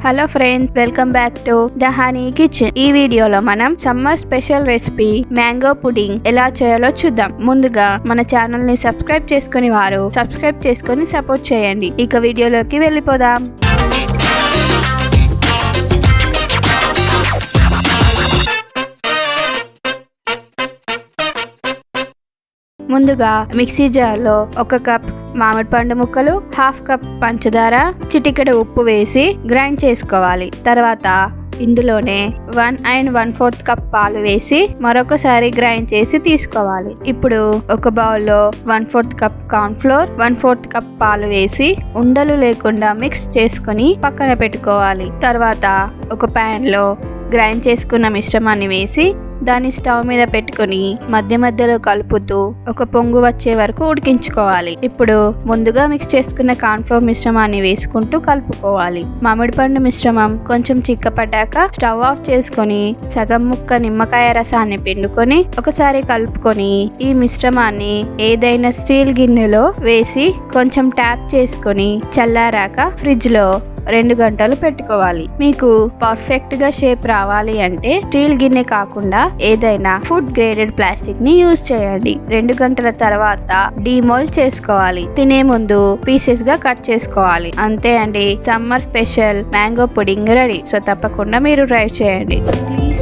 Hello friends, welcome back to the honey kitchen. ఈ వీడియోలో మనం summer special recipe mango pudding ఎలా చేయాలో చూద్దాం. ముందుగా మన ఛానల్ ని సబ్స్క్రైబ్ చేసుకుని వారు సబ్స్క్రైబ్ చేసుకుని సపోర్ట్ చేయండి. ఇక వీడియోలోకి వెళ్ళిపోదాం. ముందుగా మిక్సీ జార్లో 1 కప్ మామిడి పండు ముక్కలు, 1/2 కప్ పంచదార, చిటికెడు ఉప్పు వేసి గ్రైండ్ చేసుకోవాలి. తర్వాత ఇందులోనే 1 and 1/4 కప్ పాలు వేసి మరొకసారి గ్రైండ్ చేసి తీసుకోవాలి. ఇప్పుడు ఒక బౌల్లో 1/4 కప్ కార్న్ ఫ్లోర్, 1/4 కప్ పాలు వేసి ఉండలు లేకుండా మిక్స్ చేసుకుని పక్కన పెట్టుకోవాలి. తర్వాత ఒక ప్యాన్ లో గ్రైండ్ చేసుకున్న మిశ్రమాన్ని వేసి దాన్ని స్టవ్ మీద పెట్టుకుని మధ్య మధ్యలో కలుపుతూ ఒక పొంగు వచ్చే వరకు ఉడికించుకోవాలి. ఇప్పుడు ముందుగా మిక్స్ చేసుకున్న కార్న్ ఫ్లోర్ మిశ్రమాన్ని వేసుకుంటూ కలుపుకోవాలి. మామిడి పండు మిశ్రమం కొంచెం చిక్కపడ్డాక స్టవ్ ఆఫ్ చేసుకొని సగం ముక్క నిమ్మకాయ రసాన్ని పిండుకొని ఒకసారి కలుపుకొని ఈ మిశ్రమాన్ని ఏదైనా స్టీల్ గిన్నెలో వేసి కొంచెం ట్యాప్ చేసుకొని చల్లారాక ఫ్రిడ్జ్ లో 2 గంటలు పెట్టుకోవాలి. మీకు పర్ఫెక్ట్ గా షేప్ రావాలి అంటే స్టీల్ గిన్నె కాకుండా ఏదైనా ఫుడ్ గ్రేడెడ్ ప్లాస్టిక్ ని యూజ్ చేయండి. 2 గంటల తర్వాత డీమోల్డ్ చేసుకోవాలి. తినే ముందు పీసెస్ గా కట్ చేసుకోవాలి. అంతే అండి, summer special mango pudding ready. So తప్పకుండా మీరు ట్రై చేయండి. ప్లీజ్